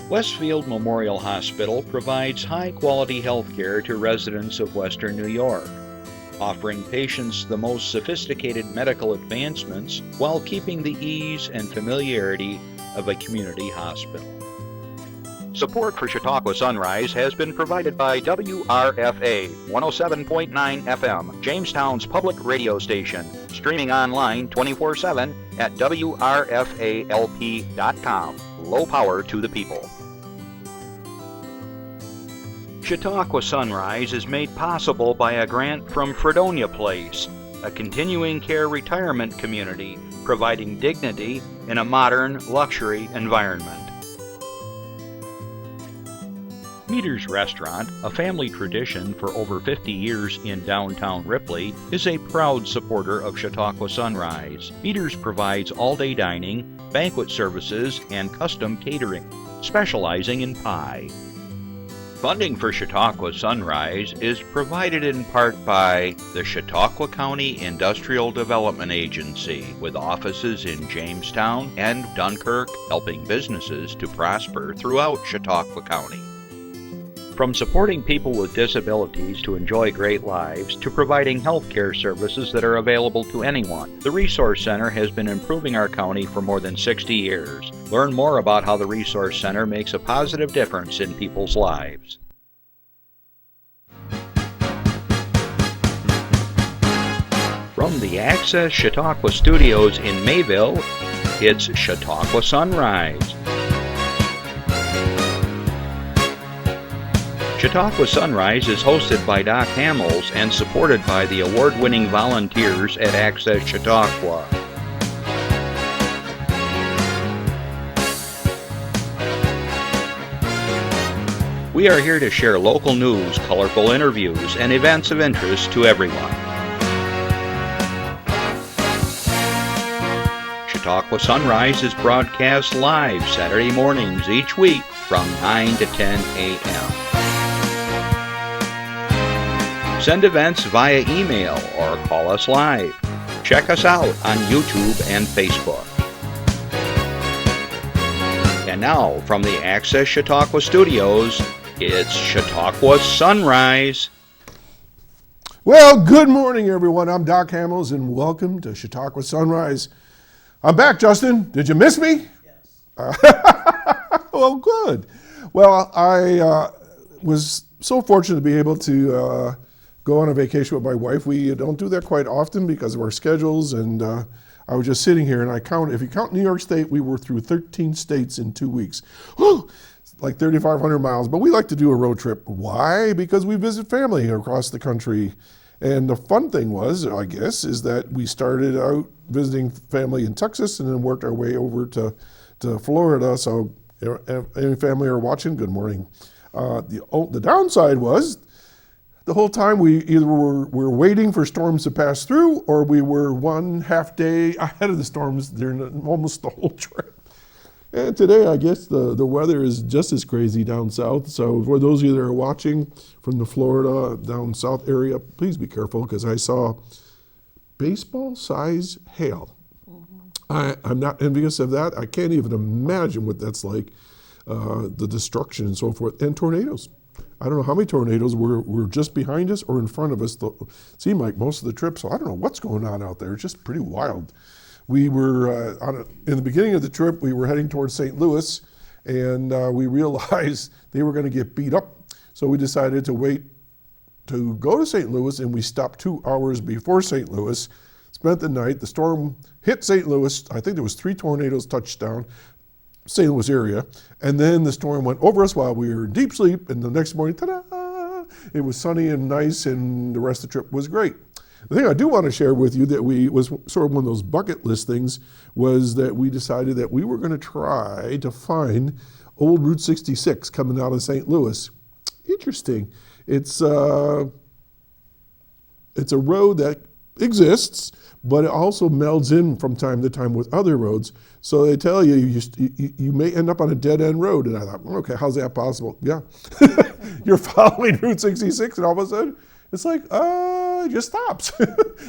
Westfield Memorial Hospital provides high-quality health care to residents of Western New York, offering patients the most sophisticated medical advancements while keeping the ease and familiarity of a community hospital. Support for Chautauqua Sunrise has been provided by WRFA 107.9 FM, Jamestown's public radio station, streaming online 24/7 at WRFALP.com. Low power to the people. Chautauqua Sunrise is made possible by a grant from Fredonia Place, a continuing care retirement community providing dignity in a modern luxury environment. Meter's Restaurant, a family tradition for over 50 years in downtown Ripley, is a proud supporter of Chautauqua Sunrise. Meter's provides all-day dining, banquet services, and custom catering, specializing in pie. Funding for Chautauqua Sunrise is provided in part by the Chautauqua County Industrial Development Agency, with offices in Jamestown and Dunkirk, helping businesses to prosper throughout Chautauqua County. From supporting people with disabilities to enjoy great lives, to providing health care services that are available to anyone, the Resource Center has been improving our county for more than 60 years. Learn more about how the Resource Center makes a positive difference in people's lives. From the Access Chautauqua Studios in Mayville, it's Chautauqua Sunrise. Chautauqua Sunrise is hosted by Doc Hamels and supported by the award-winning volunteers at Access Chautauqua. We are here to share local news, colorful interviews, and events of interest to everyone. Chautauqua Sunrise is broadcast live Saturday mornings each week from 9 to 10 a.m. Send events via email or call us live. Check us out on YouTube and Facebook. And now, from the Access Chautauqua Studios, it's Chautauqua Sunrise. Well, good morning, everyone. I'm Doc Hamels, and welcome to Chautauqua Sunrise. I'm back, Justin. Did you miss me? Yes. Well, good. Well, I was so fortunate to be able to go on a vacation with my wife. We don't do that quite often because of our schedules, and I was just sitting here, and if you count New York State, we were through 13 states in 2 weeks. Whew, like 3,500 miles, but we like to do a road trip. Why? Because we visit family across the country. And the fun thing was, I guess, is that we started out visiting family in Texas and then worked our way over to Florida. So any family are watching, good morning. The downside was, the whole time we either were waiting for storms to pass through, or we were 1/2 day ahead of the storms during almost the whole trip. And today, I guess the weather is just as crazy down south. So for those of you that are watching from the Florida down south area, please be careful, because I saw baseball-size hail. I'm not envious of that. I can't even imagine what that's like, the destruction and so forth, and tornadoes. I don't know how many tornadoes were just behind us or in front of us. It seemed like most of the trip, so I don't know what's going on out there. It's just pretty wild. We were, in the beginning of the trip, we were heading towards St. Louis, and we realized they were going to get beat up. So we decided to wait to go to St. Louis, and we stopped 2 hours before St. Louis, spent the night. The storm hit St. Louis. I think there was 3 tornadoes touched down St. Louis area, and then the storm went over us while we were in deep sleep, and the next morning, ta-da, it was sunny and nice, and the rest of the trip was great. The thing I do want to share with you that was sort of one of those bucket list things was that we decided that we were going to try to find old Route 66 coming out of St. Louis. Interesting. It's a road that exists, but it also melds in from time to time with other roads. So they tell you you may end up on a dead-end road. And I thought, okay, how's that possible? Yeah. You're following Route 66, and all of a sudden, it's like, it just stops.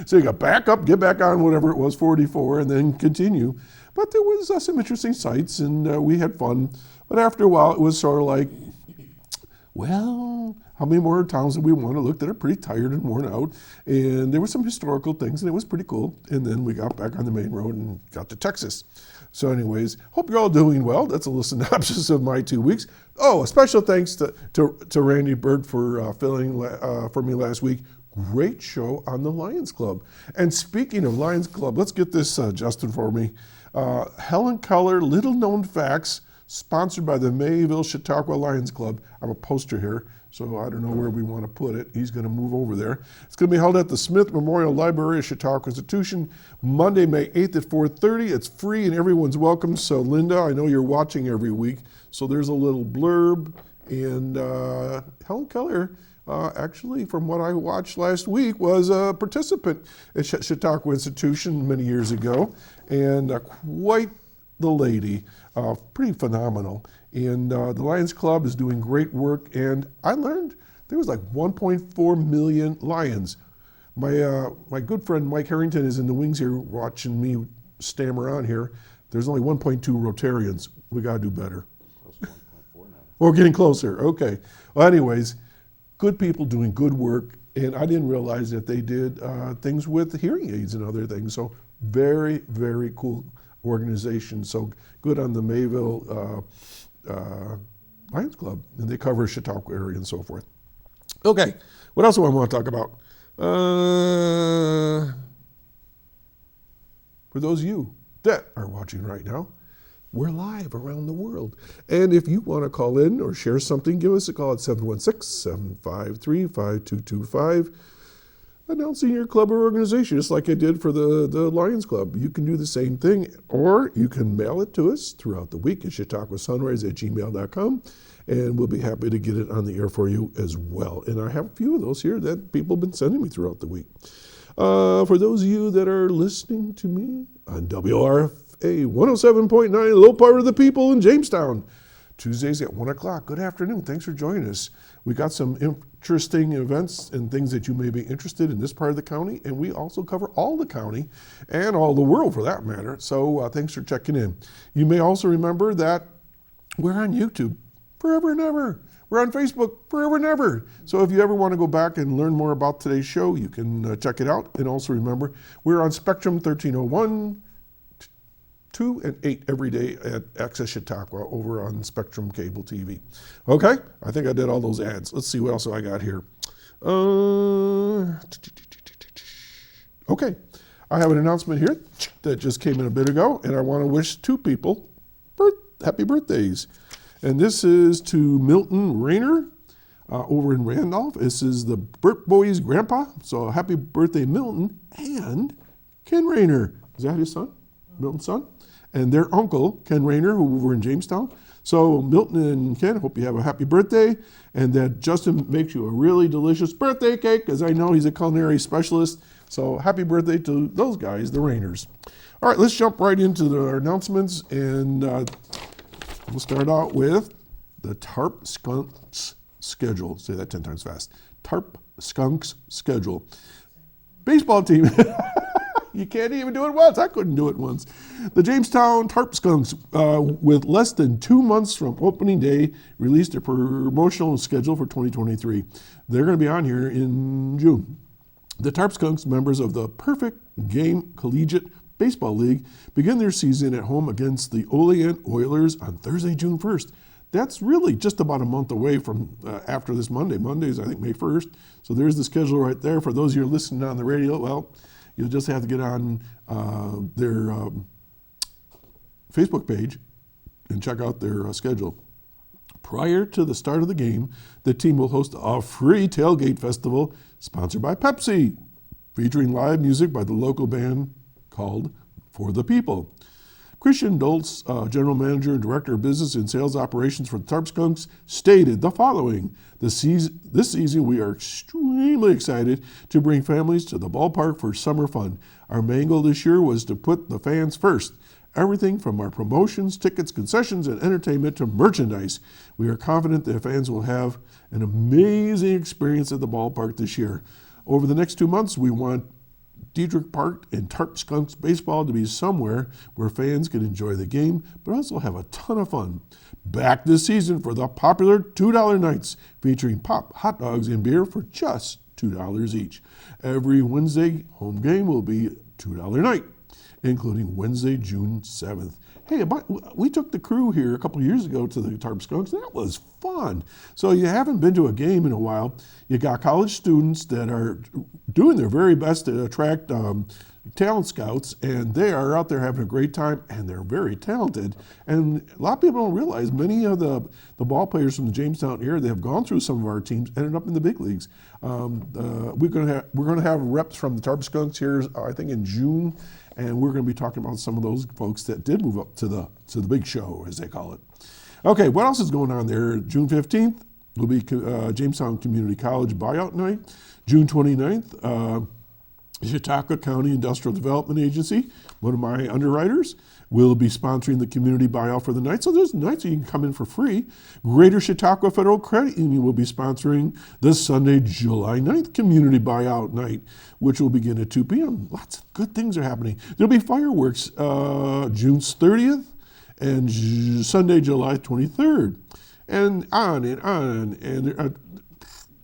So you got back up, get back on whatever it was, 44, and then continue. But there was some interesting sights, and we had fun. But after a while, it was sort of like, well, how many more towns do we want to look that are pretty tired and worn out? And there were some historical things, and it was pretty cool. And then we got back on the main road and got to Texas. So anyways, hope you're all doing well. That's a little synopsis of my 2 weeks. Oh, a special thanks to Randy Bird for filling for me last week. Great show on the Lions Club. And speaking of Lions Club, let's get this, Justin, for me. Helen Keller, Little Known Facts, sponsored by the Mayville Chautauqua Lions Club. I have a poster here, so I don't know where we want to put it. He's going to move over there. It's going to be held at the Smith Memorial Library of Chautauqua Institution, Monday, May 8th at 4:30. It's free and everyone's welcome. So Linda, I know you're watching every week, so there's a little blurb. And Helen Keller, actually, from what I watched last week, was a participant at Chautauqua Institution many years ago, and quite the lady, pretty phenomenal. And the Lions Club is doing great work, and I learned there was like 1.4 million lions. My good friend Mike Harrington is in the wings here watching me stammer on here. There's only 1.2 Rotarians. We got to do better. We're getting closer. Okay. Well, anyways, good people doing good work, and I didn't realize that they did things with hearing aids and other things. So very, very cool organization. So good on the Mayville Lions Club, and they cover Chautauqua area and so forth. Okay, what else do I want to talk about? For those of you that are watching right now, we're live around the world. And if you want to call in or share something, give us a call at 716-753-5225, announcing your club or organization, just like I did for the Lions Club. You can do the same thing, or you can mail it to us throughout the week at chautauquasunrise@gmail.com, and we'll be happy to get it on the air for you as well. And I have a few of those here that people have been sending me throughout the week. For those of you that are listening to me on WRFA 107.9, low power of the people in Jamestown, Tuesdays at 1 o'clock. Good afternoon. Thanks for joining us. We got some interesting events and things that you may be interested in this part of the county, and we also cover all the county and all the world for that matter. So thanks for checking in. You may also remember that we're on YouTube forever and ever. We're on Facebook forever and ever. So if you ever want to go back and learn more about today's show, you can check it out. And also remember, we're on Spectrum 1301, 2 and 8 every day at Access Chautauqua over on Spectrum Cable TV. Okay, I think I did all those ads. Let's see what else I got here. Okay, I have an announcement here that just came in a bit ago, and I want to wish two people happy birthdays. And this is to Milton Rayner over in Randolph. This is the Burt Boy's grandpa, so happy birthday, Milton. And Ken Rayner, is that his son? Milton's son? And their uncle, Ken Rayner, who over in Jamestown. So Milton and Ken, hope you have a happy birthday, and that Justin makes you a really delicious birthday cake, because I know he's a culinary specialist. So happy birthday to those guys, the Rayners. All right, let's jump right into our announcements, and we'll start out with the Tarp Skunks schedule. Say that 10 times fast. Tarp Skunks schedule. Baseball team. You can't even do it once. I couldn't do it once. The Jamestown Tarp Skunks, with less than 2 months from opening day, released a promotional schedule for 2023. They're going to be on here in June. The Tarp Skunks, members of the Perfect Game Collegiate Baseball League, begin their season at home against the Olean Oilers on Thursday, June 1st. That's really just about a month away from after this Monday. Monday's, I think, May 1st. So there's the schedule right there. For those of you listening on the radio, well, you'll just have to get on their Facebook page and check out their schedule. Prior to the start of the game, the team will host a free tailgate festival sponsored by Pepsi, featuring live music by the local band called For the People. Christian Doltz, General Manager and Director of Business and Sales Operations for the Tarp Skunks, stated the following: This season we are extremely excited to bring families to the ballpark for summer fun. Our main goal this year was to put the fans first. Everything from our promotions, tickets, concessions, and entertainment to merchandise. We are confident that fans will have an amazing experience at the ballpark this year. Over the next 2 months, we want Diedrich Park and Tarp Skunks baseball to be somewhere where fans can enjoy the game, but also have a ton of fun. Back this season for the popular $2 nights, featuring pop, hot dogs, and beer for just $2 each. Every Wednesday home game will be $2 night, including Wednesday, June 7th. Hey, we took the crew here a couple years ago to the Tarp Skunks. That was fun. So you haven't been to a game in a while. You got college students that are doing their very best to attract talent scouts, and they are out there having a great time, and they're very talented. And a lot of people don't realize many of the ball players from the Jamestown area that have gone through some of our teams ended up in the big leagues. We're going to have reps from the Tarp Skunks here, I think, in June. And we're going to be talking about some of those folks that did move up to the big show, as they call it. Okay, what else is going on there? June 15th will be Jamestown Community College Buyout Night. June 29th, Chautauqua County Industrial Development Agency, one of my underwriters, will be sponsoring the community buyout for the night. So there's nights you can come in for free. Greater Chautauqua Federal Credit Union will be sponsoring this Sunday, July 9th community buyout night, which will begin at 2 p.m. Lots of good things are happening. There'll be fireworks June 30th and Sunday, July 23rd, and on and on. And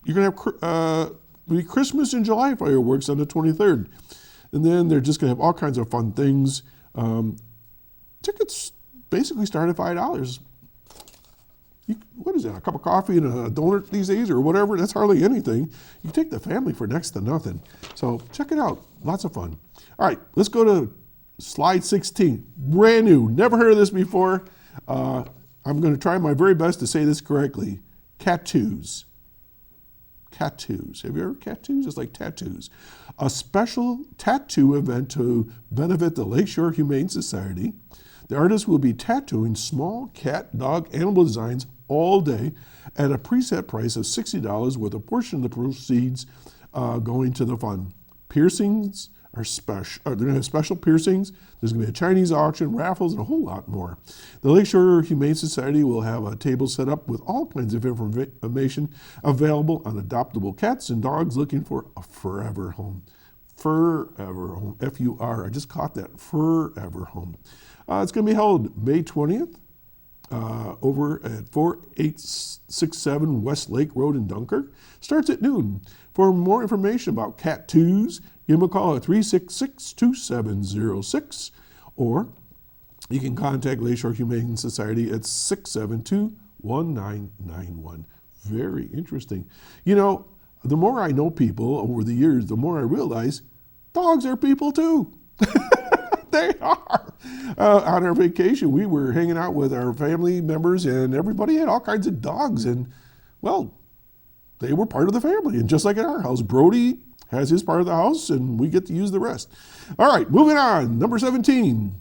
you're going to have Christmas in July fireworks on the 23rd. And then they're just going to have all kinds of fun things. Tickets basically start at $5. What is that, a cup of coffee and a donut these days or whatever? That's hardly anything. You take the family for next to nothing. So check it out. Lots of fun. All right, let's go to slide 16. Brand new. Never heard of this before. I'm going to try my very best to say this correctly. Tattoos. Tattoos. Have you ever tattoos? It's like tattoos. A special tattoo event to benefit the Lakeshore Humane Society. The artist will be tattooing small cat, dog, animal designs all day at a preset price of $60, with a portion of the proceeds going to the fund. Piercings are special. They're going to have special piercings. There's going to be a Chinese auction, raffles, and a whole lot more. The Lakeshore Humane Society will have a table set up with all kinds of information available on adoptable cats and dogs looking for a forever home. Forever home. F-U-R. I just caught that. Forever home. It's going to be held May 20th over at 4867 West Lake Road in Dunkirk. Starts at noon. For more information about tattoos, give them a call at 366-2706, or you can contact Lakeshore Humane Society at 672-1991. Very interesting. You know, the more I know people over the years, the more I realize dogs are people too. They are. On our vacation, we were hanging out with our family members, and everybody had all kinds of dogs, and, well, they were part of the family. And just like at our house, Brody has his part of the house, and we get to use the rest. All right, moving on. Number 17.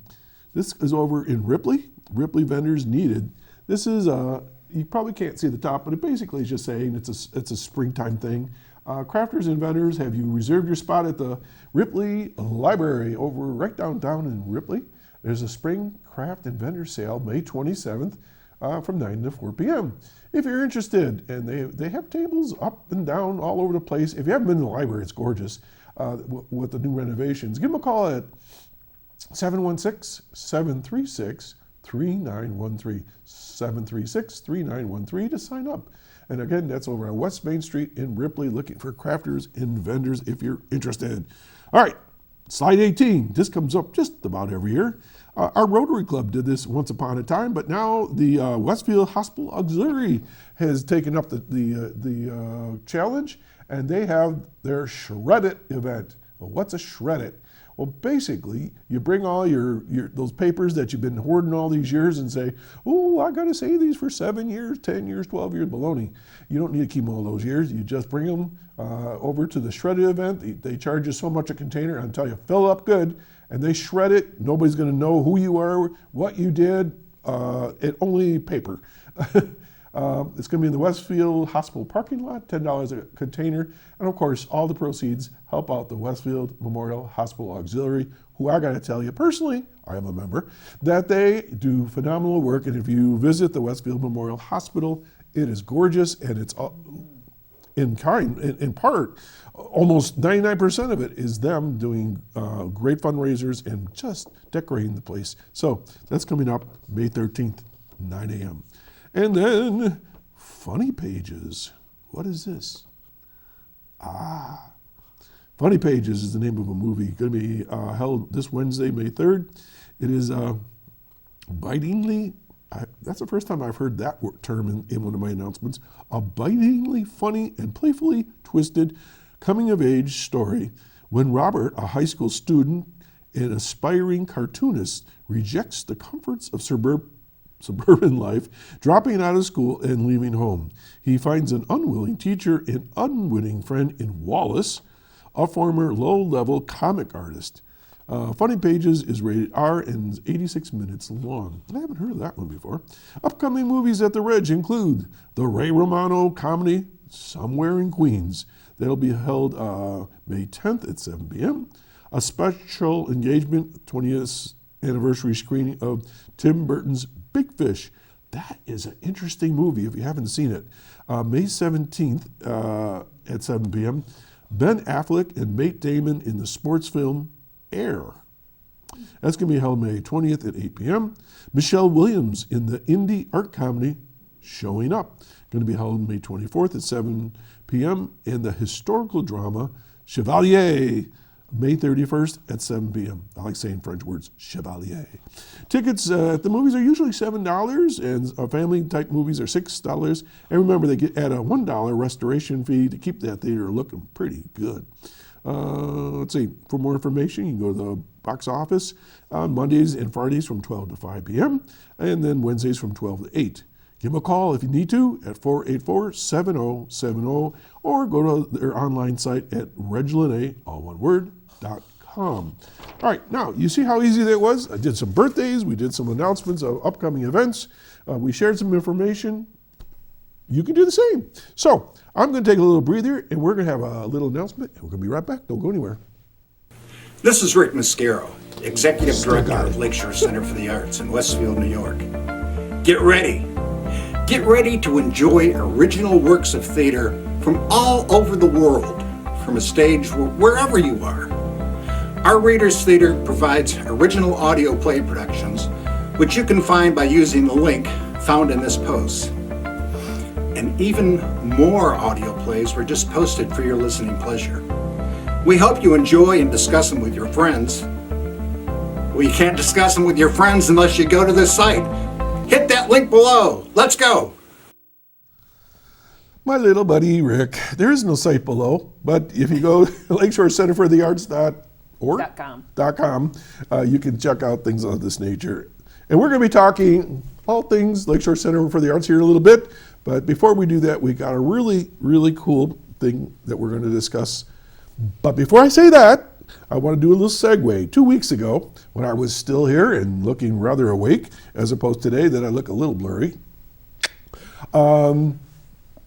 This is over in Ripley. Ripley vendors needed. This is, you probably can't see the top, but it basically is just saying it's a springtime thing. Crafters and vendors, have you reserved your spot at the Ripley Library over right downtown in Ripley? There's a spring craft and vendor sale May 27th from 9 to 4 p.m. If you're interested, and they have tables up and down all over the place. If you haven't been to the library, it's gorgeous with the new renovations. Give them a call at 716-736-3913, 736-3913 to sign up. And again, that's over on West Main Street in Ripley, looking for crafters and vendors if you're interested. All right, slide 18. This comes up just about every year. Our Rotary Club did this once upon a time, but now the Westfield Hospital Auxiliary has taken up the challenge, and they have their Shred It event. Well, what's a Shred It? Well, basically, you bring all your those papers that you've been hoarding all these years and say, oh, I got to save these for 7 years, 10 years, 12 years, baloney. You don't need to keep all those years. You just bring them over to the shredded event. They charge you so much a container. I'll tell you, fill up good, and they shred it. Nobody's going to know who you are, what you did. It only paper. It's going to be in the Westfield Hospital parking lot, $10 a container. And of course, all the proceeds help out the Westfield Memorial Hospital Auxiliary, who I got to tell you personally, I am a member, that they do phenomenal work. And if you visit the Westfield Memorial Hospital, it is gorgeous, and in part, almost 99% of it is them doing great fundraisers and just decorating the place. So that's coming up May 13th, 9 a.m. And then Funny Pages. What is this? Funny Pages is the name of a movie. Going to be held this Wednesday, May 3rd. It is bitingly, that's the first time I've heard that term in one of my announcements, a bitingly funny and playfully twisted coming-of-age story when Robert, a high school student and aspiring cartoonist, rejects the comforts of suburban life, dropping out of school and leaving home. He finds an unwilling teacher and unwitting friend in Wallace, a former low-level comic artist. Funny Pages is rated R and is 86 minutes long. I haven't heard of that one before. Upcoming movies at the Reg include the Ray Romano comedy Somewhere in Queens. That'll be held May 10th at 7 p.m. A special engagement 20th anniversary screening of Tim Burton's Big Fish. That is an interesting movie if you haven't seen it. May 17th at 7 p.m. Ben Affleck and Matt Damon in the sports film Air. That's going to be held May 20th at 8 p.m. Michelle Williams in the indie art comedy Showing Up. Going to be held May 24th at 7 p.m. And the historical drama Chevalier, May 31st at 7 p.m. I like saying French words, Chevalier. Tickets at the movies are usually $7, and family-type movies are $6. And remember, they add a $1 restoration fee to keep that theater looking pretty good. Let's see, for more information, you can go to the box office on Mondays and Fridays from 12 to 5 p.m., and then Wednesdays from 12 to 8. Give them a call if you need to at 484-7070, or go to their online site at reglinea, all one word, .com. All right, now, you see how easy that was? I did some birthdays, we did some announcements of upcoming events, we shared some information. You can do the same. So, I'm going to take a little breather, and we're going to have a little announcement, and we're going to be right back. Don't go anywhere. This is Rick Mascaro, Executive Director of Lakeshore Center for the Arts in Westfield, New York. Get ready. Get ready to enjoy original works of theater from all over the world, from a stage wherever you are. Our Readers Theater provides original audio play productions, which you can find by using the link found in this post. And even more audio plays were just posted for your listening pleasure. We hope you enjoy and discuss them with your friends. Well, you can't discuss them with your friends unless you go to this site. Hit that link below. Let's go. My little buddy Rick, there is no site below, but if you go to lakeshorecenterforthearts.org.com, you can check out things of this nature. And we're going to be talking all things Lakeshore Center for the Arts here in a little bit. But before we do that, we got a really, really cool thing that we're going to discuss. But before I say that, I want to do a little segue. 2 weeks ago, when I was still here and looking rather awake, as opposed to today that I look a little blurry,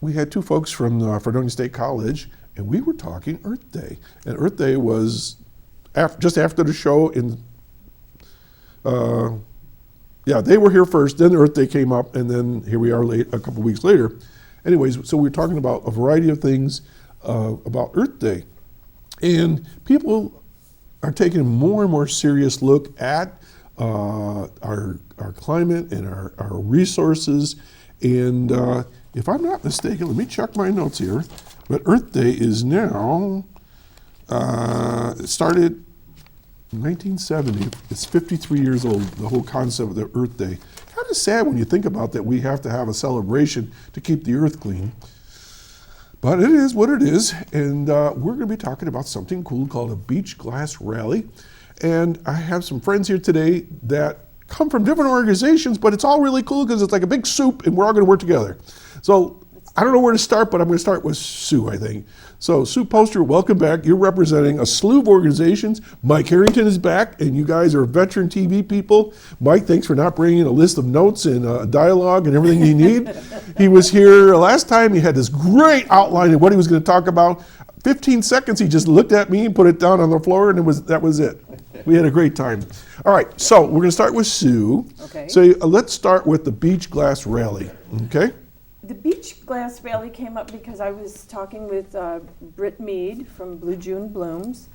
we had two folks from Fredonia State College, and we were talking Earth Day. And Earth Day was just after the show they were here first, then Earth Day came up, and then here we are a couple weeks later. Anyways, so we're talking about a variety of things about Earth Day. And people are taking a more and more serious look at our climate and our resources. And if I'm not mistaken, let me check my notes here, but Earth Day is now, it started in 1970, it's 53 years old, the whole concept of the Earth Day. Kind of sad when you think about that we have to have a celebration to keep the earth clean. But it is what it is, and we're going to be talking about something cool called a beach glass rally. And I have some friends here today that come from different organizations, but it's all really cool because it's like a big soup and we're all going to work together. So I don't know where to start, but I'm going to start with Sue, I think. So Sue Poster, welcome back. You're representing a slew of organizations. Mike Harrington is back, and you guys are veteran TV people. Mike, thanks for not bringing a list of notes and a dialogue and everything you need. He was here last time. He had this great outline of what he was going to talk about. 15 seconds, he just looked at me and put it down on the floor, and that was it. We had a great time. All right, so we're going to start with Sue. Okay. So let's start with the Beach Glass Rally, okay? The beach glass rally came up because I was talking with Britt Mead from Blue June Blooms,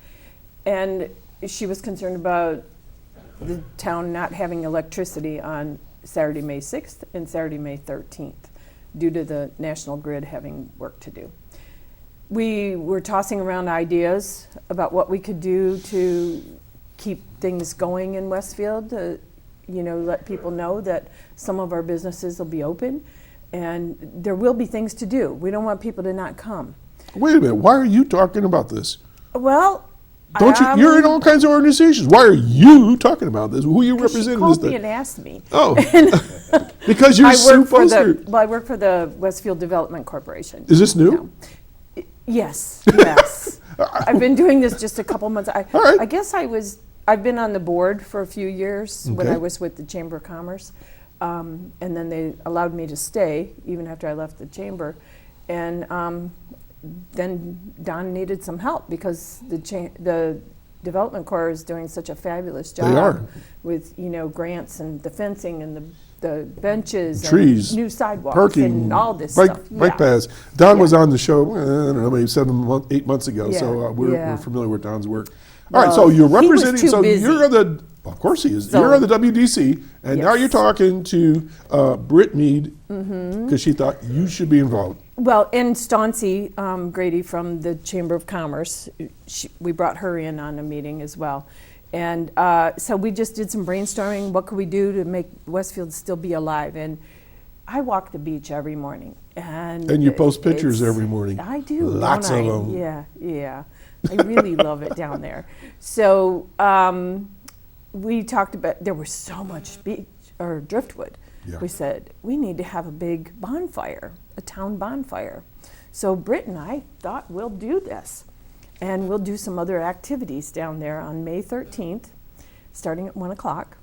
and she was concerned about the town not having electricity on Saturday, May 6th and Saturday, May 13th, due to the National Grid having work to do. We were tossing around ideas about what we could do to keep things going in Westfield, to, let people know that some of our businesses will be open. And there will be things to do. We don't want people to not come. Wait a minute. Why are you talking about this? Well, Don't you? You're in all kinds of organizations. Why are you talking about this? Who are you representing? She called me and asked me. Oh, because you're Sue Foster. I work for the Westfield Development Corporation. Is this new? No. Yes. I've been doing this just a couple months. All right. I guess I've been on the board for a few years when Okay. I was with the Chamber of Commerce. And then they allowed me to stay even after I left the chamber. And then Don needed some help because the Development Corps is doing such a fabulous job. They are. With grants and the fencing and the benches, Trees, and new sidewalks, parking, and all this bike, stuff. bike paths. Don was on the show, I don't know, maybe 8 months ago, so we're familiar with Don's work. All right, so you're he was representing, too so busy. you're on the, of course he is, So- you're on the WDC, and now Yes. you're talking to Britt Mead, because she thought you should be involved. Well, and Stauncy Grady from the Chamber of Commerce, we brought her in on a meeting as well. And so we just did some brainstorming. What could we do to make Westfield still be alive? And I walk the beach every morning. And you post pictures it's- every morning. I do. Lots don't of I? them. Yeah. I really love it down there. So we talked about, there was so much beach or driftwood. Yeah. We said, we need to have a big bonfire, a town bonfire. So Britt and I thought, we'll do this. And we'll do some other activities down there on May 13th, starting at 1 o'clock.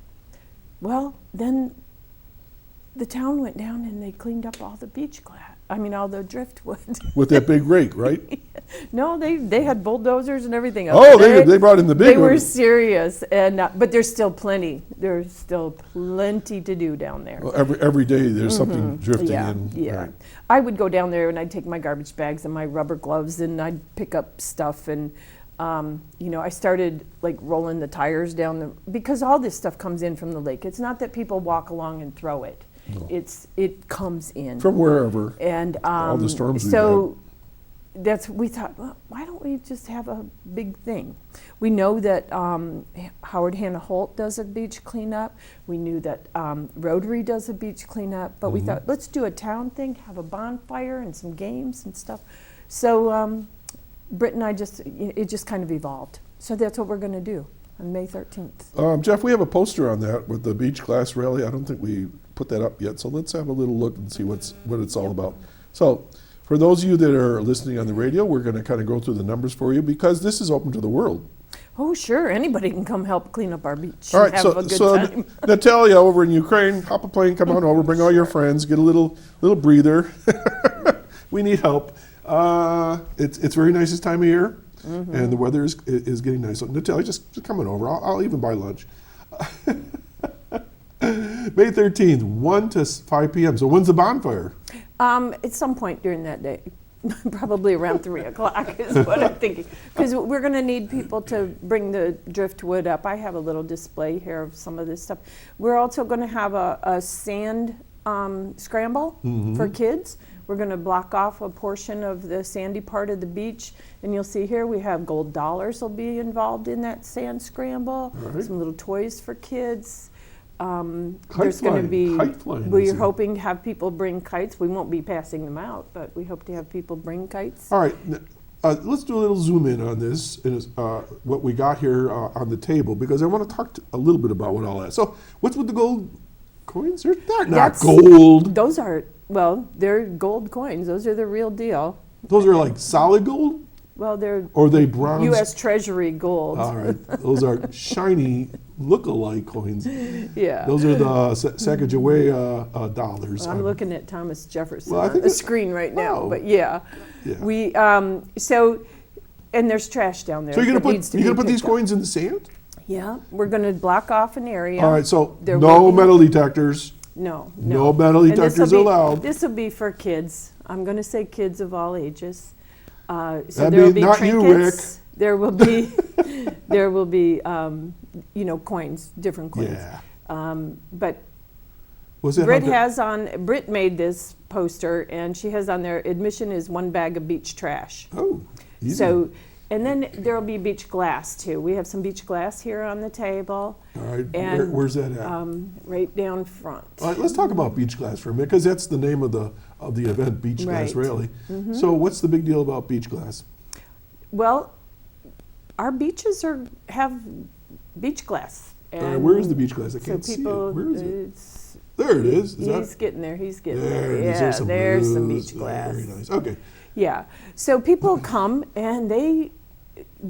Well, then the town went down and they cleaned up all the all the driftwood. With that big rake, right? No, they had bulldozers and everything. Oh, they brought in the big They were one. serious, and but there's still plenty. There's still plenty to do down there. Well, every day there's something drifting in. Yeah. Right. I would go down there and I'd take my garbage bags and my rubber gloves and I'd pick up stuff and I started like rolling the tires down because all this stuff comes in from the lake. It's not that people walk along and throw it. No. It comes in From wherever. and all the storms we've so we thought, well, why don't we just have a big thing? We know that Howard Hannah Holt does a beach cleanup. We knew that Rotary does a beach cleanup, but we thought, let's do a town thing, have a bonfire and some games and stuff. So Britt and I it just kind of evolved. So that's what we're going to do on May 13th. Jeff, we have a poster on that with the beach glass rally. I don't think we put that up yet, so let's have a little look and see what it's all about. So, for those of you that are listening on the radio, we're going to kind of go through the numbers for you because this is open to the world. Oh, sure. Anybody can come help clean up our beach All and right, have a good so time. Natalia over in Ukraine, hop a plane, come on over, bring all your friends, get a little breather. We need help. It's very nice this time of year, and the weather is getting nice. So Natalia, just come on over. I'll even buy lunch. May 13th, 1 to 5 p.m. So when's the bonfire? At some point during that day, probably around 3 o'clock is what I'm thinking. Because we're going to need people to bring the driftwood up. I have a little display here of some of this stuff. We're also going to have a sand scramble for kids. We're going to block off a portion of the sandy part of the beach. And you'll see here we have gold dollars will be involved in that sand scramble. Right. Some little toys for kids. Kite There's going to be, flying, we're isn't it? hoping to have people bring kites. We won't be passing them out, but we hope to have people bring kites. All right, let's do a little zoom in on this, and what we got here on the table, because I want to talk a little bit about what all that. So what's with the gold coins? They're not gold. Those are, they're gold coins. Those are the real deal. Those are like solid gold? Well, they're Or are they bronze? U.S. Treasury gold. All right, those are shiny look-alike coins. Yeah. Those are the Sacagawea dollars. I'm looking at Thomas Jefferson Well, I on think the it's- screen right now, Oh. but yeah. Yeah. We, and there's trash down there. So you're that gonna needs to put be these picked up. coins in the sand? Yeah, we're gonna block off an area. All right, so There no will be- metal detectors. No. No metal And this'll detectors be- allowed. This will be for kids. I'm going to say kids of all ages. So That'd there will be be not you, trinkets. There will be, there will be, coins, different coins. Yeah. But Was it Britt made this poster, and she has on there, admission is 1 bag of beach trash. Oh, easy. So, and then there will be beach glass too. We have some beach glass here on the table. All right, And, where's that at? Right down front. All right, let's talk about beach glass for a minute, because that's the name of the event, Beach Glass Right. Rally. So what's the big deal about beach glass? Well, our beaches have beach glass. All right, and where is the beach glass? I so can't see it. people, Where is it? it's- There it is. Is he's that? getting there. He's getting There there. it is. Yeah, some there's some blues. beach glass. Very nice. Okay. Yeah. So people come and they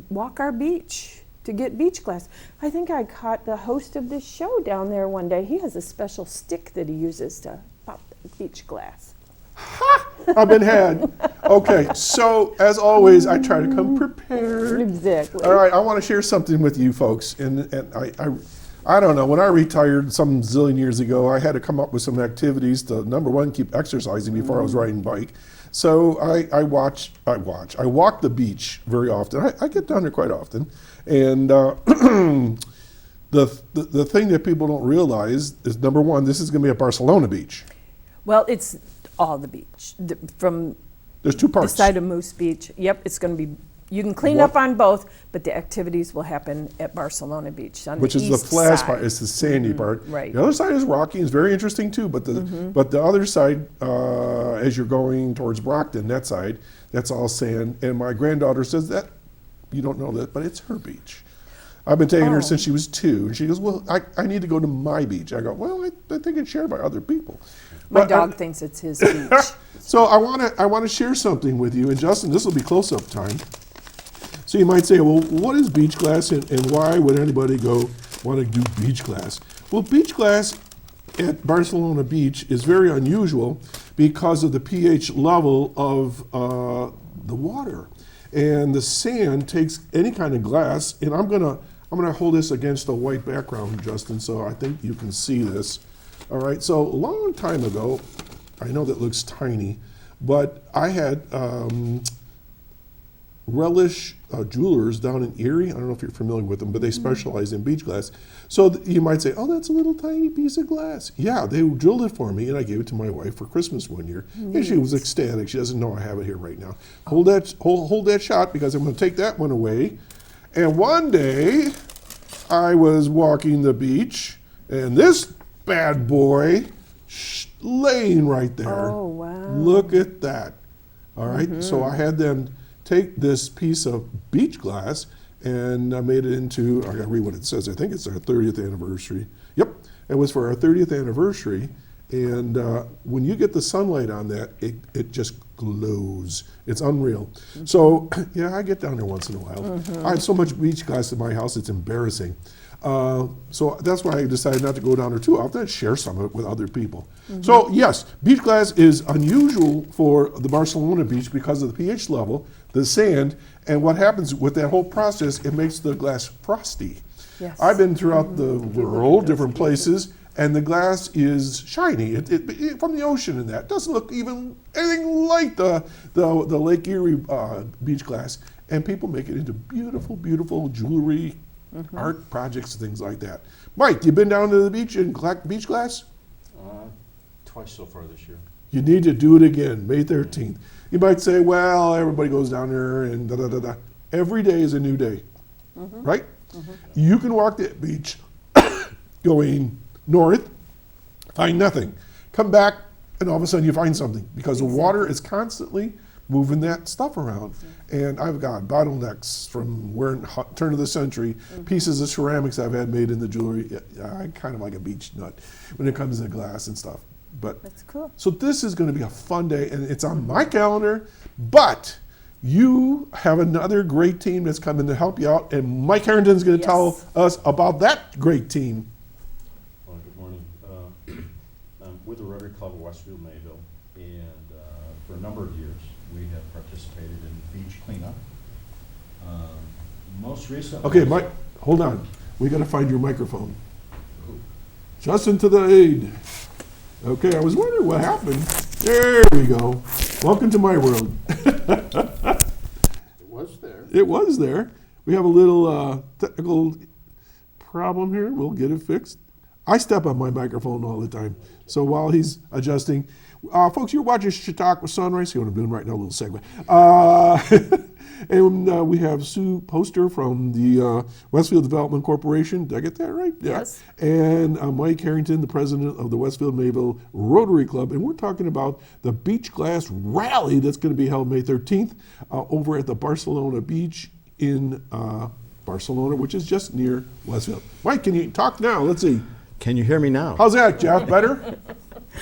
walk our beach to get beach glass. I think I caught the host of this show down there one day. He has a special stick that he uses to pop beach glass. I've been had. Okay, so as always, I try to come prepared. Exactly. All right, I want to share something with you folks, and I don't know. When I retired some zillion years ago, I had to come up with some activities to, number one, keep exercising before I was riding bike. So I walk the beach very often. I get down there quite often, and the thing that people don't realize is, number one, this is going to be at Barcelona Beach. Well, it's all the beach from There's 2 the parts. side of Moose Beach. Yep, it's going to be. You can clean What? up on both, but the activities will happen at Barcelona Beach on Which the is the east flat side. part, it's the sandy part. right. The other side is rocky, it's very interesting too, but the other side, as you're going towards Brockton, that side, that's all sand. And my granddaughter says that, you don't know that, but it's her beach. I've been taking her Oh. since she was 2, and she goes, well, I need to go to my beach. I go, well, I think it's shared by other people. My But, dog thinks it's his beach. So I want to share something with you, and Justin, this will be close-up time. So you might say, well, what is beach glass, and why would anybody want to do beach glass? Well, beach glass at Barcelona Beach is very unusual because of the pH level of the water, and the sand takes any kind of glass. And I'm gonna hold this against a white background, Justin, so I think you can see this. All right. So a long time ago, I know that looks tiny, but I had Relish Jewelers down in Erie. I don't know if you're familiar with them, but they specialize in beach glass. So you might say, oh, that's a little tiny piece of glass. Yeah, they drilled it for me, and I gave it to my wife for Christmas one year. And she was ecstatic. She doesn't know I have it here right now. Hold that shot, because I'm going to take that one away. And one day, I was walking the beach, and this bad boy laying right there. Oh, wow. Look at that. All right, so I had them take this piece of beach glass, and I made it into, I gotta read what it says, I think it's our 30th anniversary. Yep, it was for our 30th anniversary, and when you get the sunlight on that, it just glows. It's unreal. So, yeah, I get down there once in a while. I have so much beach glass in my house, it's embarrassing. So that's why I decided not to go down there too often and share some of it with other people. So yes, beach glass is unusual for the Barcelona beach because of the pH level, the sand, and what happens with that whole process, it makes the glass frosty. Yes. I've been throughout the world, different places, and the glass is shiny it from the ocean, and that doesn't look even anything like the Lake Erie beach glass. And people make it into beautiful, beautiful jewelry, art projects, and things like that. Mike, you been down to the beach and collect beach glass? Twice so far this year. You need to do it again, May 13th. You might say, well, everybody goes down there and da-da-da-da. Every day is a new day, right? You can walk that beach going north, find nothing. Come back, and all of a sudden you find something, because the water is constantly moving that stuff around. And I've got bottlenecks from turn of the century, pieces of ceramics I've had made in the jewelry. I'm kind of like a beach nut when it comes to glass and stuff. But That's cool. so this is going to be a fun day, and it's on my calendar, but you have another great team that's coming to help you out, and Mike Harrington's going to tell Yes. us about that great team. Well, good morning. I'm with the Rotary Club of Westfield Mayville, and for a number of years, we have participated in beach cleanup. Most recently... Okay, Mike, hold on. We got to find your microphone. Justin to the aid. Okay, I was wondering what happened. There we go. Welcome to my world. It was there. It was there. We have a little technical problem here. We'll get it fixed. I step on my microphone all the time. So while he's adjusting, folks, you're watching Chautauqua Sunrise. See what I'm doing right now, a little segue. And we have Sue Poster from the Westfield Development Corporation. Did I get that right? Yeah. Yes. And Mike Harrington, the president of the Westfield Mayville Rotary Club. And we're talking about the Beach Glass Rally that's going to be held May 13th over at the Barcelona Beach in Barcelona, which is just near Westfield. Mike, can you talk now? Let's see. Can you hear me now? How's that, Jeff? Better?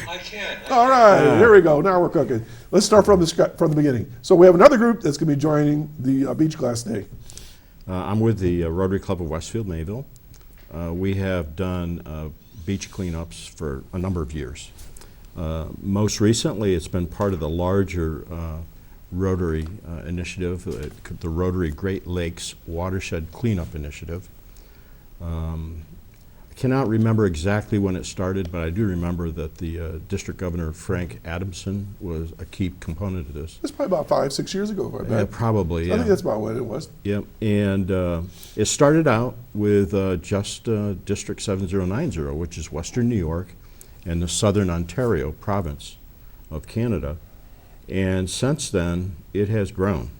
I can. All right, here we go. Now we're cooking. Let's start from the beginning. So we have another group that's going to be joining the Beach Glass Day. I'm with the Rotary Club of Westfield Mayville. We have done beach cleanups for a number of years. Most recently, it's been part of the larger Rotary initiative, the Rotary Great Lakes Watershed Cleanup Initiative. I cannot remember exactly when it started, but I do remember that the District Governor Frank Adamson was a key component of this. That's probably about 5-6 years ago, I bet. Probably, yeah. I think that's about when it was. Yep, and it started out with just District 7090, which is Western New York and the Southern Ontario province of Canada. And since then, it has grown.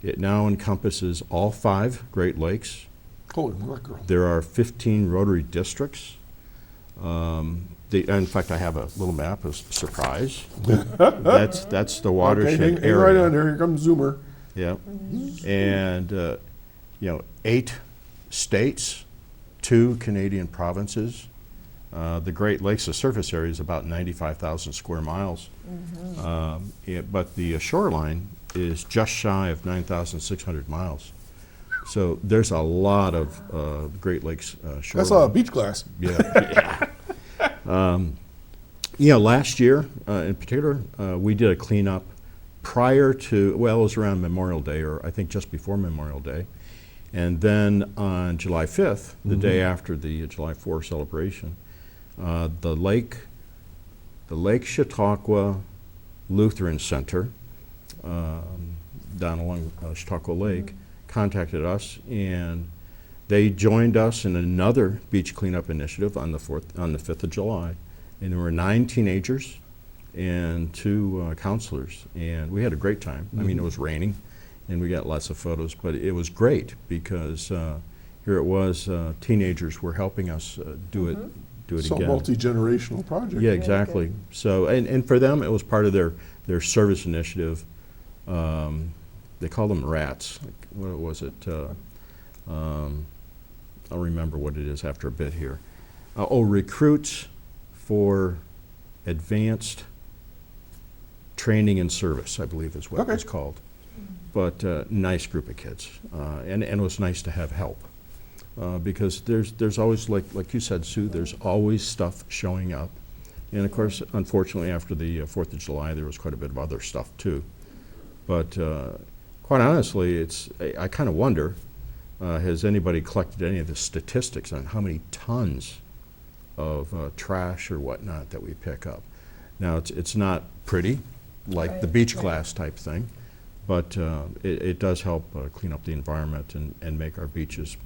It now encompasses all 5 Great Lakes. Holy mackerel. There are 15 Rotary districts. In fact, I have a little map, a surprise. That's the watershed Okay, hang area. right on there. Here comes Zoomer. Yep. And 8 states, 2 Canadian provinces. The Great Lakes, the surface area is about 95,000 square miles. But the shoreline is just shy of 9,600 miles. So there's a lot of Great Lakes shoreline. That's a lot of beach glass. Yeah. Last year in particular, we did a cleanup prior to, well, it was around Memorial Day, or I think just before Memorial Day. And then on July 5th, the day after the July 4th celebration, the Lake Chautauqua Lutheran Center down along Chautauqua Lake contacted us, and they joined us in another beach cleanup initiative on the 5th of July. And there were 9 teenagers and 2 counselors, and we had a great time. I mean, it was raining, and we got lots of photos, but it was great because here it was, teenagers were helping us do it So again. multi-generational project. Yeah, exactly. So, and for them, it was part of their service initiative. They call them RATs. What was it? I'll remember what it is after a bit here. Recruits for Advanced Training and Service, I believe is what it was called. But nice group of kids, and it was nice to have help. Because there's always, like you said, Sue, there's always stuff showing up. And of course, unfortunately, after the 4th of July, there was quite a bit of other stuff too. But quite honestly, I kind of wonder, has anybody collected any of the statistics on how many tons of trash or whatnot that we pick up? Now, it's not pretty, like the beach glass type thing, but it does help clean up the environment and make our beaches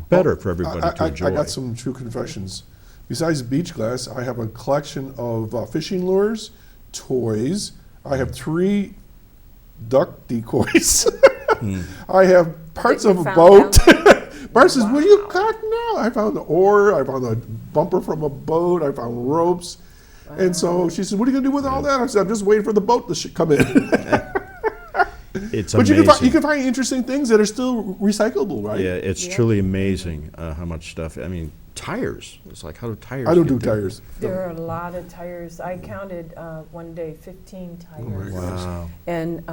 better for everybody to enjoy. I got some true confessions. Besides beach glass, I have a collection of fishing lures, toys. I have 3 duck decoys. I have parts That of you a found boat. Bart says, "What do you got now?" I found the oar. I found a bumper from a boat. I found ropes. And so she said, "What are you going to do with all that?" I said, "I'm just waiting for the boat to come in." It's But amazing. you can find interesting things that are still recyclable, right? Yeah, it's truly amazing how much stuff. I mean, tires. It's like, how do tires I don't get do there? tires. There are a lot of tires. I counted one day 15 tires. Wow. And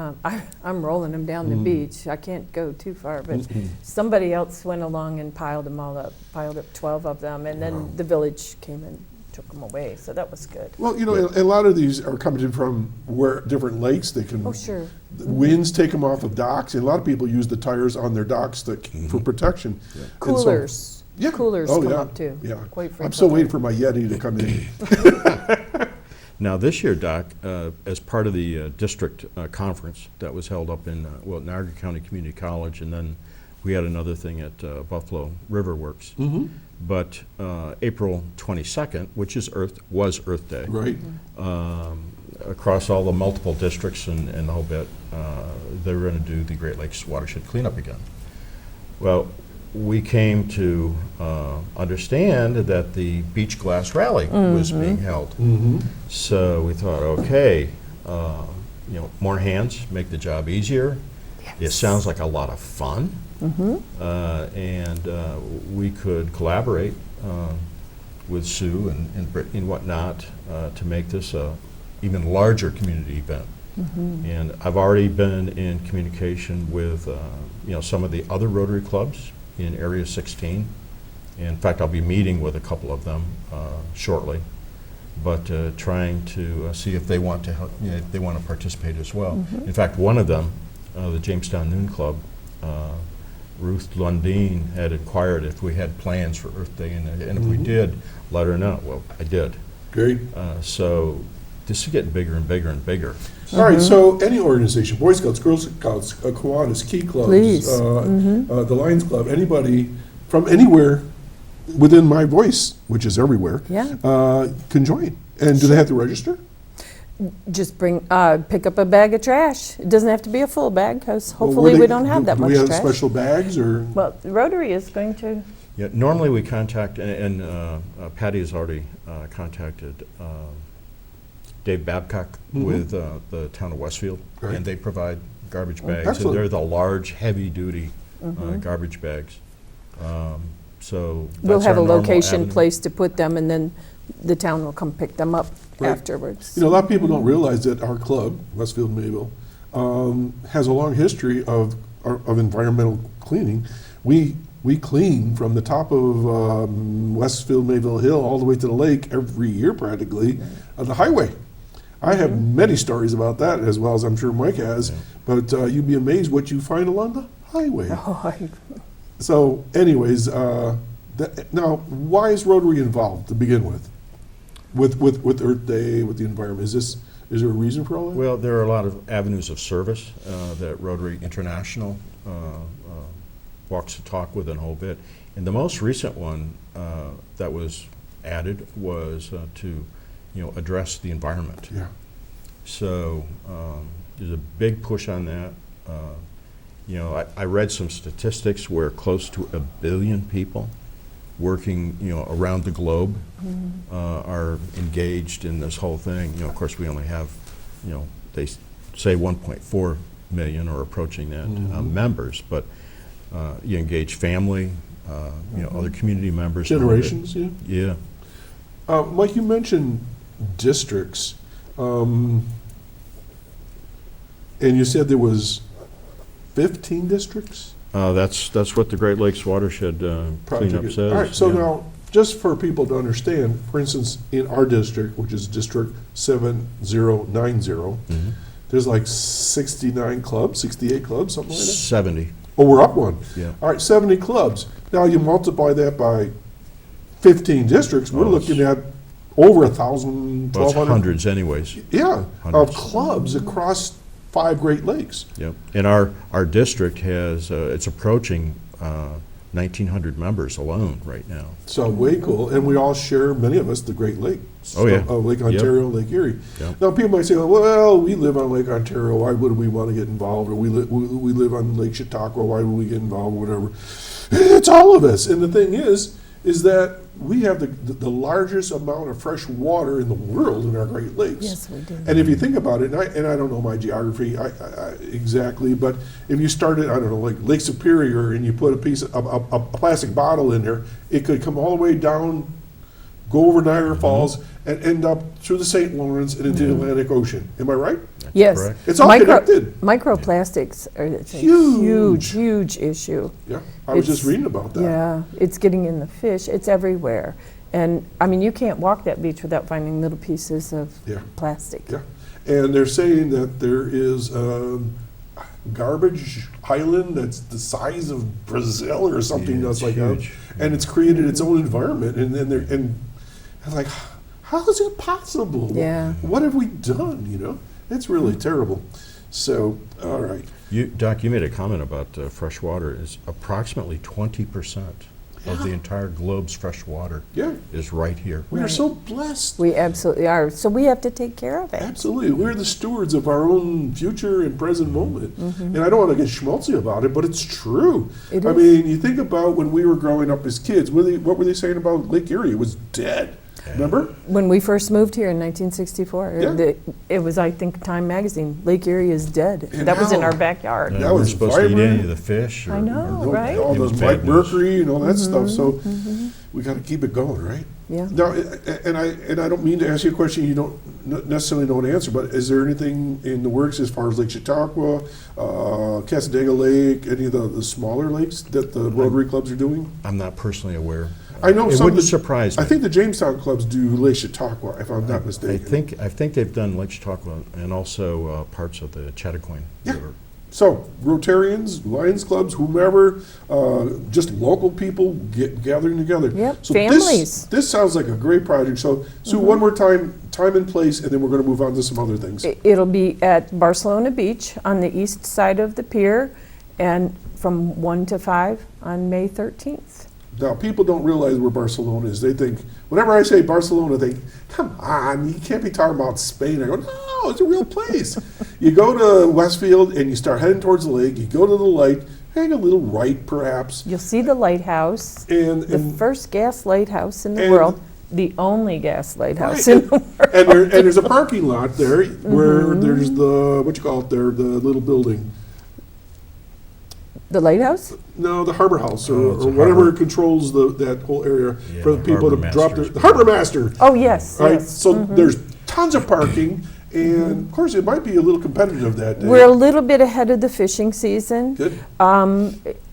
I'm rolling them down the beach. I can't go too far, but somebody else went along and piled them all up, piled up 12 of them, and then the village came and took them away, so that was good. Well, a lot of these are coming from different lakes. They can. Oh, sure. The winds take them off of docks, and a lot of people use the tires on their docks for protection. And so- Coolers. Yeah. Coolers Oh, come yeah. up too. Yeah. Quite I'm still frequently. waiting for my Yeti to come in. Now, this year, Doc, as part of the district conference that was held up in, Niagara County Community College, and then we had another thing at Buffalo River Works. Mm-hmm. But April 22nd, which was Earth Day, Right. across all the multiple districts and the whole bit, they were going to do the Great Lakes watershed cleanup again. Well, we came to understand that the Beach Glass Rally was being held. Mm-hmm. So we thought, okay, more hands, make the job easier. It sounds like a lot of fun. And we could collaborate with Sue and Brittany and whatnot to make this a even larger community event. And I've already been in communication with some of the other Rotary clubs in Area 16. In fact, I'll be meeting with a couple of them shortly, but trying to see if they want to help, if they want to participate as well. In fact, one of them, the Jamestown Noon Club, Ruth Lundeen had inquired if we had plans for Earth Day, and if we did, let her know. Well, I did. Great. So this is getting bigger and bigger and bigger. All right, so any organization, Boy Scouts, Girl Scouts, Kiwanis, Key Clubs, Please. The Lions Club, anybody from anywhere within my voice, which is everywhere, Yeah. can join. And do they have to register? Just pick up a bag of trash. It doesn't have to be a full bag, because Well, hopefully were we they- don't have that do much we have trash. special bags or? Well, Rotary is going to, Yeah, normally we contact, and Patty has already contacted Dave Babcock with the town of Westfield, Right. and they provide garbage bags, excellent. and they're the large, heavy-duty garbage bags. So we'll that's have a our normal location avenue. place to put them, and then the town will come pick them up Right. afterwards. You know, a lot of people don't realize that our club, Westfield Mayville, has a long history of environmental cleaning. We clean from the top of Westfield Mayville Hill all the way to the lake every year practically, on the highway. I have many stories about that, as well as I'm sure Mike has, but you'd be amazed what you find along the highway. So anyways, now, why is Rotary involved to begin with Earth Day, with the environment? Is there a reason for all that? Well, there are a lot of avenues of service that Rotary International walks the talk with a whole bit. And the most recent one that was added was to address the environment. Yeah. So there's a big push on that. I read some statistics where close to 1 billion people working, around the globe are engaged in this whole thing. Of course, we only have, they say 1.4 million or approaching that members, but you engage family, other community members. and all that. Generations, yeah. Yeah. Mike, you mentioned districts, and you said there was 15 districts? That's what the Great Lakes Watershed cleanup says. All right, so yeah. now, just for people to understand, for instance, in our district, which is District 7090, there's like 69 clubs, 68 clubs, something like that? 70. Oh, we're up one. Yeah. All right, 70 clubs. Now you multiply that by 15 districts, we're Oh, looking at over 1,000, Well, it's 1,200. hundreds anyways. Yeah, Hundreds. of clubs across 5 Great Lakes. Yep. And our district has, it's approaching 1,900 members alone right now. So way cool, and we all share, many of us, the Great Lakes. Oh, yeah. Lake Yep. Ontario, Lake Erie. Yep. Now, people might say, well, we live on Lake Ontario, why would we want to get involved? Or we live on Lake Chautauqua, why would we get involved, whatever. It's all of us, and the thing is that we have the largest amount of fresh water in the world in our Great Lakes. Yes, we do. And if you think about it, and I don't know my geography exactly, but if you started, I don't know, like Lake Superior, and you put a plastic bottle in there, it could come all the way down, go over Niagara Falls, and end up through the St. Lawrence and into the Atlantic Ocean. Am I right? Yes. correct. It's all connected. Microplastics are a Huge. huge issue. Yeah, I was just It's- reading about that. Yeah, it's getting in the fish, it's everywhere. And, I mean, you can't walk that beach without finding little pieces of Yeah. plastic. Yeah, and they're saying that there is garbage island that's the size of Brazil or something Yeah, that's it's like that, huge. and it's created its own environment. And then they're like, how is it possible? Yeah. What have we done, you know? It's really terrible. So, all right. Doc, you made a comment about fresh water. Is approximately 20% of the entire globe's fresh water Yeah. is right here. We are so blessed. We absolutely are. So we have to take care of it. Absolutely. We're the stewards of our own future and present moment. And I don't want to get schmaltzy about it, but it's true. It I is. mean, you think about when we were growing up as kids, what were they saying about Lake Erie? It was dead. Remember? When we first moved here in 1964, Yeah. it was, I think, Time Magazine, Lake Erie is dead. And That was in now- our backyard. That We're was supposed to eat vibrant. any of the fish. I know. No, Right? all It was those bad Mike news. Mercury and all that stuff. So we got to keep it going, right? Yeah. Now, and I don't mean to ask you a question you don't necessarily know an answer, but is there anything in the works as far as Lake Chautauqua, Casadega Lake, any of the smaller lakes that the Rotary clubs are doing? I'm not personally aware. I know It some wouldn't of the- surprise me. I think the Jamestown clubs do Lake Chautauqua, if I'm not I mistaken. think they've done Lake Chautauqua and also parts of the Chautauqua Yeah. River. So, Rotarians, Lions clubs, whomever, just local people gathering together. Yep, So families. This sounds like a great project. So, Sue, one more time and place, and then we're going to move on to some other things. It'll be at Barcelona Beach on the east side of the pier, and from 1 to 5 on May 13th. Now, people don't realize where Barcelona is. They think, whenever I say Barcelona, they come on, you can't be talking about Spain. I go, no, it's a real place. You go to Westfield and you start heading towards the lake. You go to the light, hang a little right, perhaps. You'll see the lighthouse, And, the first gas lighthouse in the and- world, the only gas lighthouse Right, in the world. and there's a parking lot there where there's the, what you call it there, the little building. The lighthouse? No, the harbor house or, Oh, it's or a whatever harbor. controls that whole area Yeah, for the the people to harbor drop their, master's the harbor master. Oh, yes, Right, yes. so there's tons of parking, and of course it might be a little competitive that day. We're a little bit ahead of the fishing season. Good.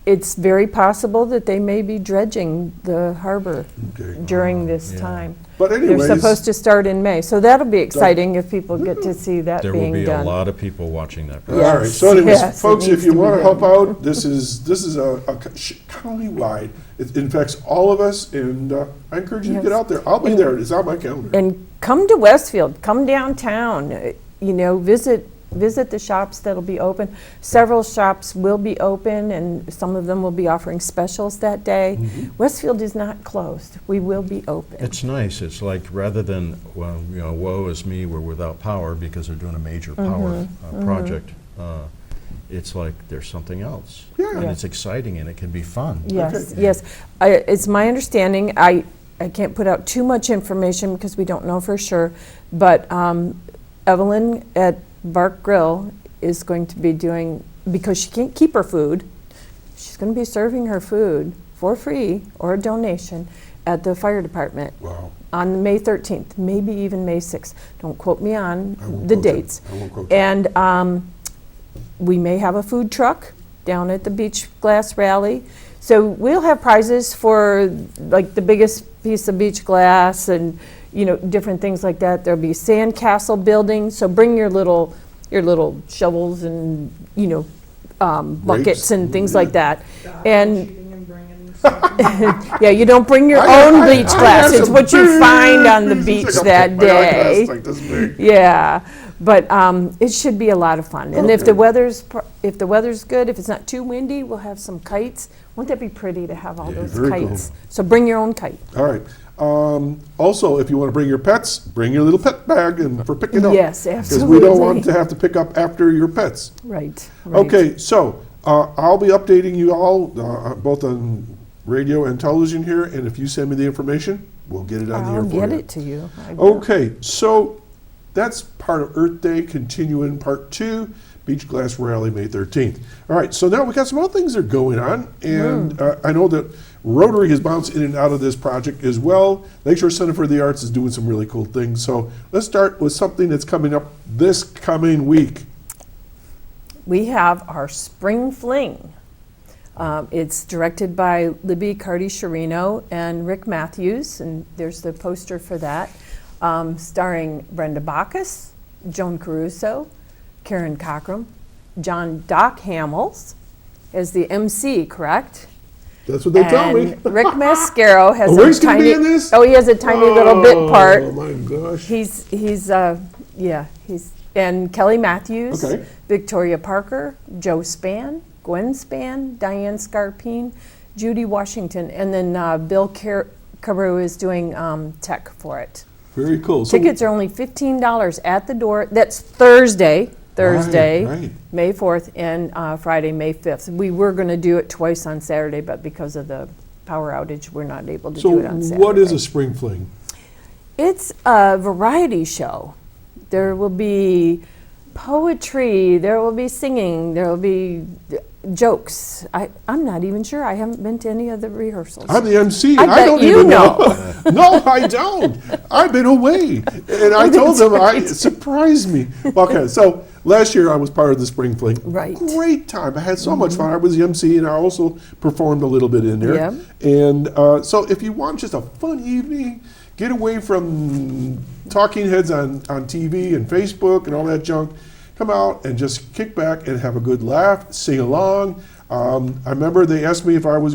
It's very possible that they may be dredging the harbor Okay. during this Yeah. time. But They're anyways, supposed to start in May, so that'll be exciting if people get to see that There will being be a done. lot of people watching that. all project. right. So anyways, yes, it folks, if needs you to be want to done. help out, this is a countywide. It infects all of us, and I encourage you to Yes. get out there. I'll be there. It's on my calendar. And come to Westfield, come downtown, visit the shops that'll be open. Several shops will be open, and some of them will be offering specials that day. Westfield is not closed. We will be open. It's nice. It's like rather than, well, woe is me, we're without power because they're doing a major power project. It's like there's something else. Yeah. And Yeah. it's exciting and it can be fun. Yes, yes. It's my understanding, I can't put out too much information because we don't know for sure, but Evelyn at Bark Grill is going to be doing, because she can't keep her food, she's going to be serving her food for free or a donation at the fire department Wow. on May 13th, maybe even May 6th. Don't quote me on I won't the quote you. dates. I won't quote you. And we may have a food truck down at the Beach Glass Rally. So we'll have prizes for like the biggest piece of beach glass and, different things like that. There'll be sandcastle building, so bring your little shovels and, buckets and things like that. And yeah, you don't bring your own beach glass. It's what you find on the beach that day. Like this big. Yeah, but it should be a lot of fun. And if Okay. the weather's good, if it's not too windy, we'll have some kites. Won't that be pretty to have all those very cool. kites? So bring your own kite. All right. Also, if you want to bring your pets, bring your little pet bag and for picking up. Yes, Because we don't want absolutely. to have to pick up after your pets. Right. Okay, so I'll be updating you all both on radio and television here, and if you send me the information, we'll get it on the air I'll for get you. it to you. I will. Okay, so that's part of Earth Day, continuing part 2, Beach Glass Rally, May 13th. All right, so now we got some other things that are going on, and I know that Rotary has bounced in and out of this project as well. Lakeshore Center for the Arts is doing some really cool things. So let's start with something that's coming up this coming week. We have our Spring Fling. It's directed by Libby Cardi-Sharino and Rick Matthews, and there's the poster for that, starring Brenda Bacchus, Joan Caruso, Karen Cockrum, John Doc Hamels as the MC, correct? That's what they tell me. And Rick Mascaro has Oh, a Rick's gonna be tiny. in this? Oh, he has a tiny little bit part. Oh my gosh. He's and Kelly Matthews, Okay. Victoria Parker, Joe Spann, Gwen Spann, Diane Scarpine, Judy Washington, and then Bill Carew is doing tech for it. Very cool. So, Tickets are only $15 at the door. That's Thursday, right. May 4th, and Friday, May 5th. We were going to do it twice on Saturday, but because of the power outage, we're not able to so do it on Saturday. what is a spring fling? It's a variety show. There will be poetry, there will be singing, there will be jokes. I'm not even sure. I haven't been to any of the rehearsals. I'm the MC. I and I bet don't you even know. No, I don't. I've been away, and I told them it surprised me. Okay, so last year I was part of the spring fling. Right. Mm-hmm. Great time. I had so much fun. I was the MC, and I also performed a little bit in there. Yeah. And so, if you want just a fun evening, get away from talking heads on TV and Facebook and all that junk. Come out and just kick back and have a good laugh, sing along. I remember they asked me if I would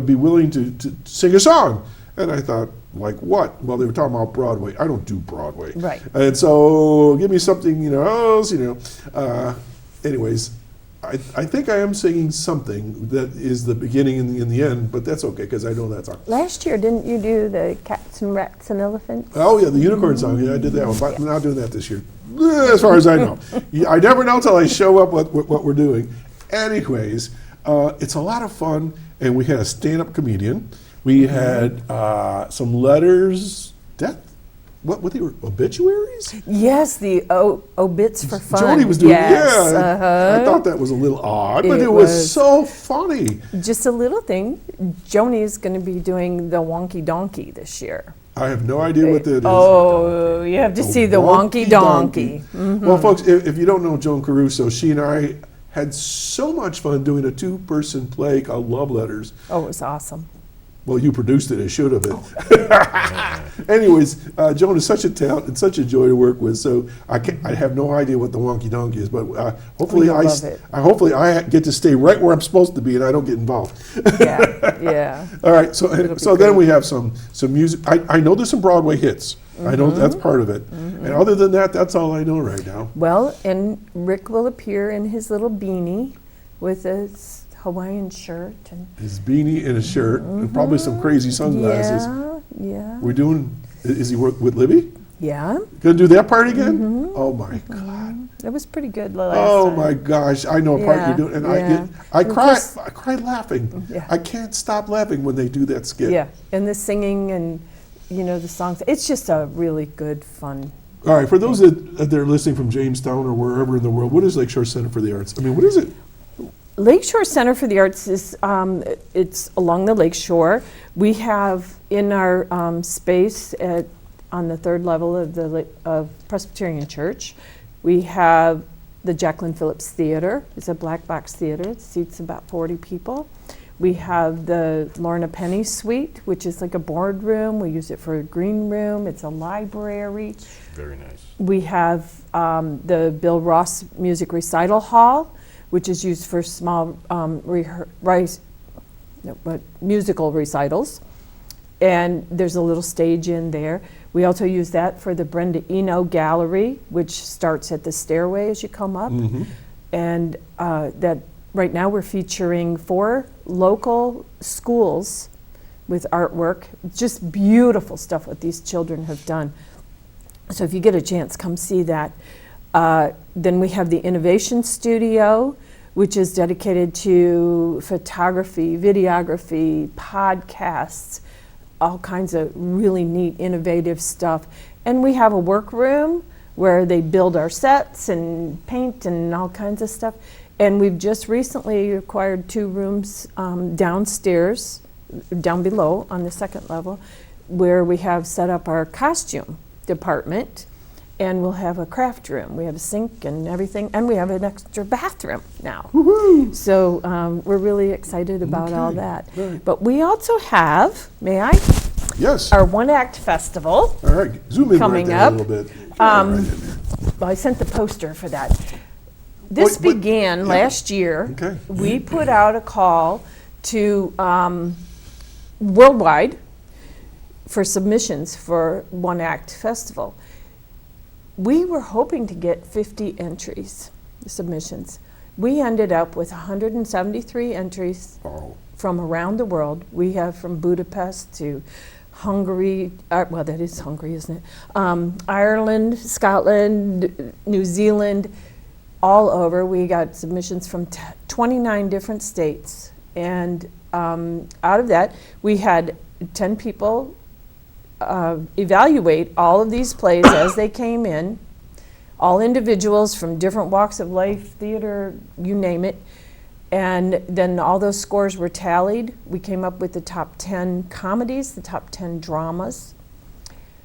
be willing to sing a song. And I thought, like what? Well, they were talking about Broadway. I don't do Broadway. Right. And so give me something, else, anyways, I think I am singing something that is the beginning and the end, but that's okay because I know that song. Last year, didn't you do the Cats and Rats and Elephants? Oh yeah, the unicorn song. Yeah, I did that one, but I'm not doing that this year, as far as I know. I never know until I show up what we're doing. Anyways, it's a lot of fun, and we had a stand-up comedian. We had some letters, death. What they were, obituaries? Yes, the obits for fun. Joni was doing, yes, yeah. I thought that was a little odd, but It it was was. so funny. Just a little thing. Joni is going to be doing the Wonky Donkey this year. I have no idea what that is. Oh, you have to see the Wonky Donkey. Well, folks, if you don't know Joan Caruso, she and I had so much fun doing a two-person play called Love Letters. Oh, it was awesome. Well, you produced it. It should have been. Anyways, Joan is such a talent and such a joy to work with. So I have no idea what the Wonky Donkey is, but hopefully We love it. hopefully I get to stay right where I'm supposed to be and I don't get involved. Yeah. All right. So It'll be then great. we have some music. I know there's some Broadway hits. I know that's part of it. And other than that, that's all I know right now. Well, and Rick will appear in his little beanie with his Hawaiian shirt and His beanie and his shirt and probably some crazy sunglasses. yeah. We're doing. Is he work with Libby? Yeah. Gonna do that part again? Oh my God. It was pretty good the last Oh time. my gosh, I know a part Yeah, you're doing, and yeah. I And cry, plus- I cry laughing. Yeah. I can't stop laughing when they do that skit. Yeah, and the singing and the songs. It's just a really good fun. All right, for those that are listening from Jamestown or wherever in the world, what is Lakeshore Center for the Arts? I mean, what is it? Lakeshore Center for the Arts is it's along the lakeshore. We have in our space on the third level of Presbyterian Church, we have the Jacqueline Phillips Theater. It's a black box theater. It seats about 40 people. We have the Lorna Penny Suite, which is like a boardroom. We use it for a green room. It's a library. Very nice. We have the Bill Ross Music Recital Hall, which is used for small musical recitals. And there's a little stage in there. We also use that for the Brenda Eno Gallery, which starts at the stairway as you come up. And that right now we're featuring 4 local schools with artwork. Just beautiful stuff what these children have done. So if you get a chance, come see that. Then we have the Innovation Studio, which is dedicated to photography, videography, podcasts, all kinds of really neat, innovative stuff. And we have a workroom where they build our sets and paint and all kinds of stuff. And we've just recently acquired 2 rooms downstairs, down below on the 2nd level, where we have set up our costume department. And we'll have a craft room. We have a sink and everything, and we have an extra bathroom now. Woohoo! So we're really excited about all Okay, that. right. But we also have, may I, Yes. our One Act Festival. All right, zoom in coming right there up. a little bit. Um, Right in there. Well, I sent the poster for that. This Wait, began yeah. last year. Okay. We put out a call to worldwide for submissions for One Act Festival. We were hoping to get 50 entries, submissions. We ended up with 173 entries Oh, from around the world. We have from Budapest to Hungary, well, that is Hungary, isn't it? Ireland, Scotland, New Zealand, all over. We got submissions from 29 different states. And out of that, we had 10 people evaluate all of these plays as they came in, all individuals from different walks of life, theater, you name it. And then all those scores were tallied. We came up with the top 10 comedies, the top 10 dramas.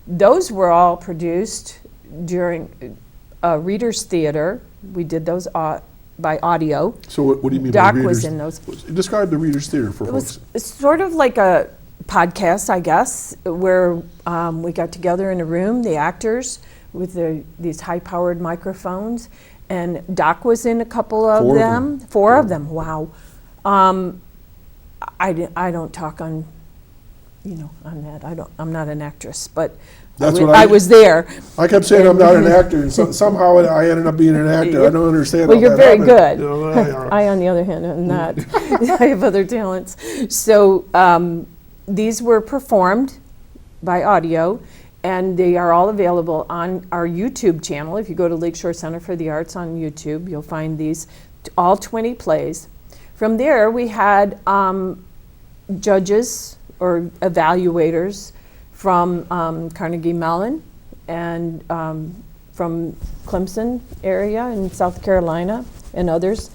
Those were all produced during Reader's Theater. We did those by audio. so what do you mean Doc by was readers? in those. Describe the Reader's Theater for It was folks. sort of like a podcast, I guess, where we got together in a room, the actors, with these high-powered microphones, and Doc was in a couple of them. Four of them, wow. I don't talk on, on that. I'm not an actress, but That's I what I- was there. I kept saying I'm not an actor, and somehow I ended up being an actor. I don't understand Well, how you're that very happened. good. You know, I, on the other hand, am not. I have other talents. So these were performed by audio, and they are all available on our YouTube channel. If you go to Lakeshore Center for the Arts on YouTube, you'll find these, all 20 plays. From there, we had judges or evaluators from Carnegie Mellon and from Clemson area in South Carolina and others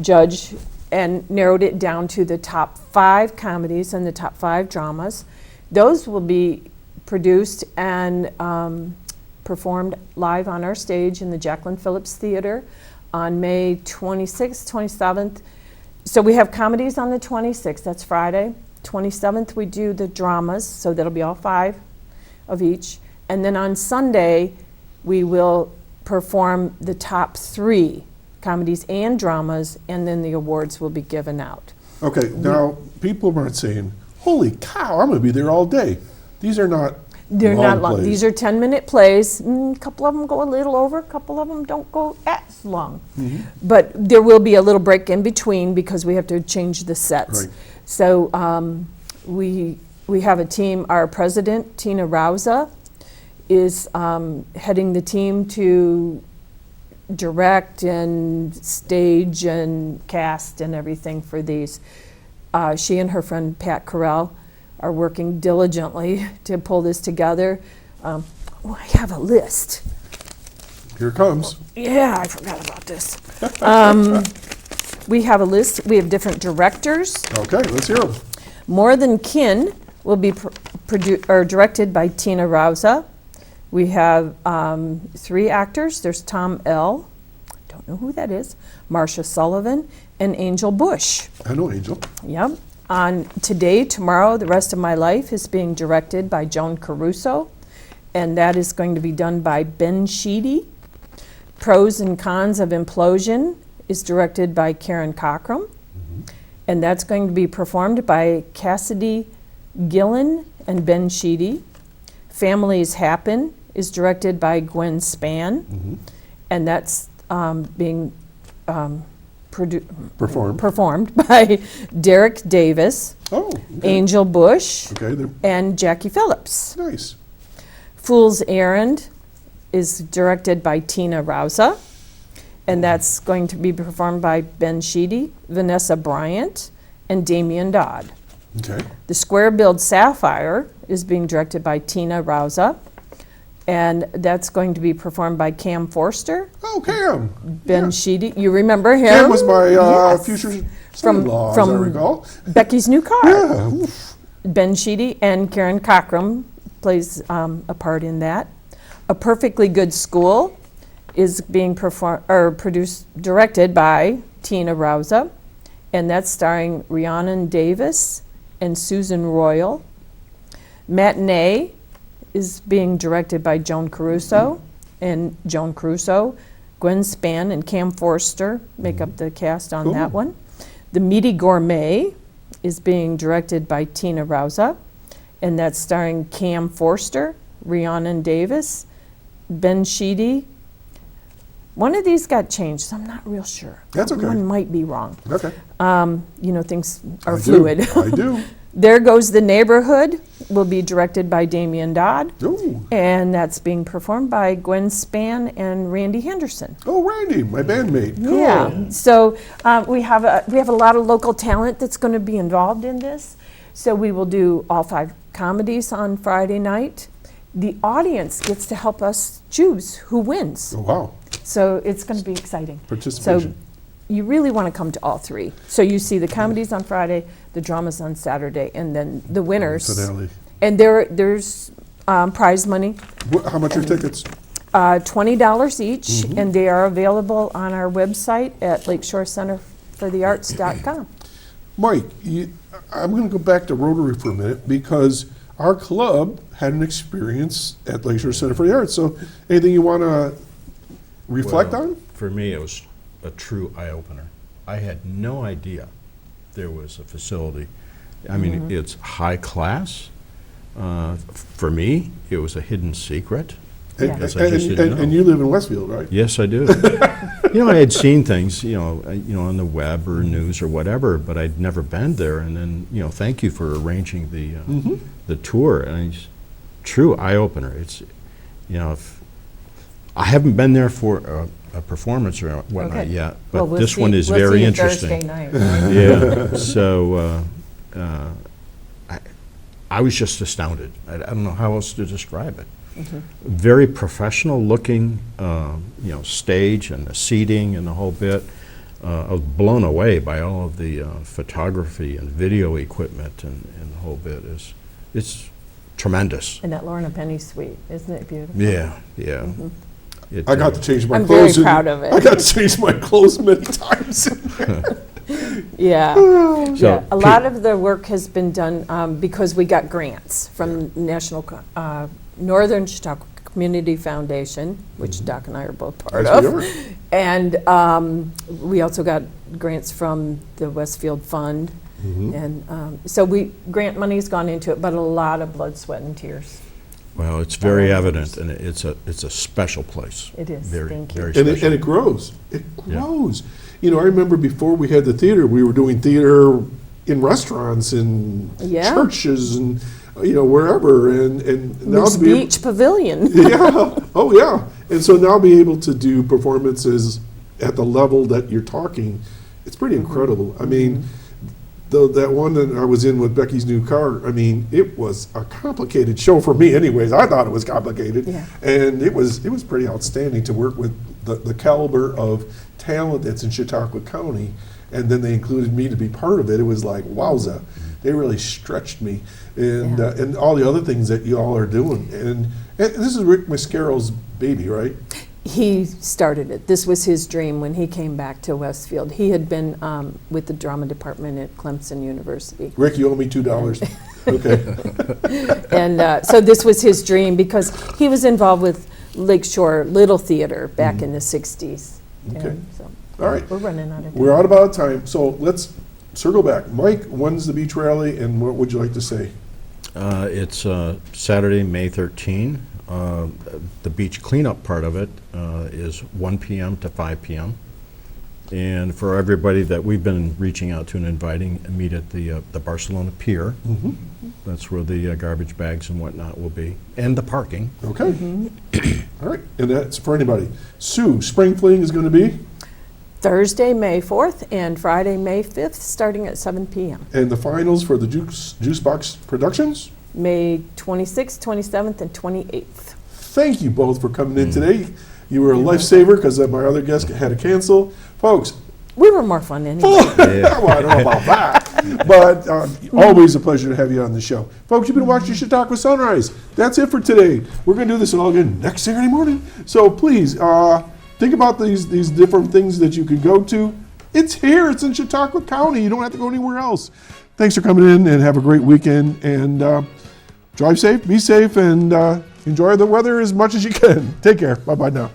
judge and narrowed it down to the top 5 comedies and the top 5 dramas. Those will be produced and performed live on our stage in the Jacqueline Phillips Theater on May 26th, 27th. So we have comedies on the 26th, that's Friday. 27th we do the dramas, so that'll be all 5 of each. And then on Sunday, we will perform the top 3 comedies and dramas, and then the awards will be given out. Okay, now people aren't saying, "Holy cow, I'm going to be there all day." These are not. They're not long. plays. These are 10-minute plays. A couple of them go a little over, a couple of them don't go as long. Mm-hmm. But there will be a little break in between because we have to change the sets. Right. So we have a team. Our president, Tina Rauza, is heading the team to direct and stage and cast and everything for these. She and her friend Pat Carell are working diligently to pull this together. I have a list. Here it comes. Yeah, I forgot about this. We have a list. We have different directors. Okay, let's hear them. More Than Kin will be directed by Tina Rauza. We have 3 actors. There's Tom L. Don't know who that is. Marcia Sullivan and Angel Bush. I know Angel. Yep. On Today, Tomorrow, The Rest of My Life is being directed by Joan Caruso, and that is going to be done by Ben Sheedy. Pros and Cons of Implosion is directed by Karen Cockrum, and that's going to be performed by Cassidy Gillen and Ben Sheedy. Families Happen is directed by Gwen Spann, and that's being performed by Derek Davis, Oh, okay. Angel Bush, Okay, they're and Jackie Phillips. nice. Fool's Errand is directed by Tina Rauza, and that's going to be performed by Ben Sheedy, Vanessa Bryant, and Damian Dodd. Okay. The Square-Billed Sapphire is being directed by Tina Rauza, and that's going to be performed by Cam Forster, Oh, Cam. Ben Sheedy. You remember him? Cam was my Yes. future son-in-law, as I from recall. Becky's New Car. Yeah. Oof. Ben Sheedy and Karen Cockrum plays a part in that. A Perfectly Good School is being directed by Tina Rauza, and that's starring Rhiannon Davis and Susan Royal. Matinee is being directed by Joan Caruso, and Joan Caruso, Gwen Spann, and Cam Forster make up the cast on that Cool. one. The Meaty Gourmet is being directed by Tina Rauza, and that's starring Cam Forster, Rhiannon Davis, Ben Sheedy. One of these got changed, so I'm not real sure. That's okay. One might be wrong. Okay. Things are I do. fluid. I do. There Goes the Neighborhood will be directed by Damian Dodd, Ooh. and that's being performed by Gwen Spann and Randy Henderson. Oh, Randy, my bandmate. Cool. Yeah, so we have a lot of local talent that's going to be involved in this. So we will do all 5 comedies on Friday night. The audience gets to help us choose who wins. Oh, wow. So it's going to be exciting. Participation. So you really want to come to all 3. So you see the comedies on Friday, the dramas on Saturday, and then the winners. Finale. And there's prize money, How much are tickets? $20 each, and they are available on our website at lakeshorecenterforthearts.com. Mike, I'm going to go back to Rotary for a minute because our club had an experience at Lakeshore Center for the Arts. So anything you want to reflect Well, on? For me, it was a true eye-opener. I had no idea there was a facility. I mean, it's high class. For me, it was a hidden secret. Yeah. Because I just didn't know. And you live in Westfield, right? Yes, I do. I had seen things, on the web or news or whatever, but I'd never been there. And then, thank you for arranging the tour. And it's true eye opener. It's, if I haven't been there for a performance or whatnot Okay. yet, but Well, this we'll one see- is we'll very see you interesting. Thursday night. Yeah. So I was just astounded. I don't know how else to describe it. Very professional looking, stage and the seating and the whole bit. I was blown away by all of the photography and video equipment and the whole bit. It's tremendous. And that Lorna Penny suite, isn't it beautiful? Yeah. It, I got to change my I'm clothes. very proud of it. I got to change my clothes many times. Yeah. So, Yeah. A lot of the work has been done because we got grants from Northern Chautauqua Community Foundation, which Doc and I are both part Yes, we of. are. And we also got grants from the Westfield Fund. And so grant money's gone into it, but a lot of blood, sweat, and tears. well, it's very evident, and it's a special place. It is. Very, Thank you. very And special. it grows. It Yeah. grows. I remember before we had the theater, we were doing theater in restaurants and Yeah. churches and wherever. And now Moose to be Beach Pavilion. yeah. Oh, yeah. And so now be able to do performances at the level that you're talking, it's pretty incredible. I mean, that one that I was in with Becky's new car, I mean, it was a complicated show for me anyways. I thought it was complicated. Yeah. And it was pretty outstanding to work with the caliber of talent that's in Chautauqua County. And then they included me to be part of it. It was like, wowza. They really stretched me. And Yeah. and all the other things that you all are doing. And this is Rick Mascaro's baby, right? He started it. This was his dream when he came back to Westfield. He had been with the drama department at Clemson University. Rick, you owe me $2. Okay. And so this was his dream because he was involved with Lakeshore Little Theater back in the 60s. Okay. And so All right. we're running out of time. We're out about time, so let's circle back. Mike, when's the beach rally, and what would you like to say? It's Saturday, May 13. The beach cleanup part of it is 1 p.m. to 5 p.m. And for everybody that we've been reaching out to and inviting, meet at the Barcelona Pier. That's where the garbage bags and whatnot will be, and the parking. Okay. All right, and that's for anybody. Sue, Spring Fling is going to be, Thursday, May 4th, and Friday, May 5th, starting at 7 p.m. and the finals for the Juice Box Productions. May 26th, 27th, and 28th. Thank you both for coming in today. You were a lifesaver because my other guest had to cancel. Folks, We were more fun anyway. well, I don't know about that, but always a pleasure to have you on the show. Folks, you've been watching Chautauqua Sunrise. That's it for today. We're going to do this all again next Saturday morning. So please, think about these different things that you could go to. It's here. It's in Chautauqua County. You don't have to go anywhere else. Thanks for coming in, and have a great weekend. And drive safe, be safe, and enjoy the weather as much as you can. Take care. Bye-bye now.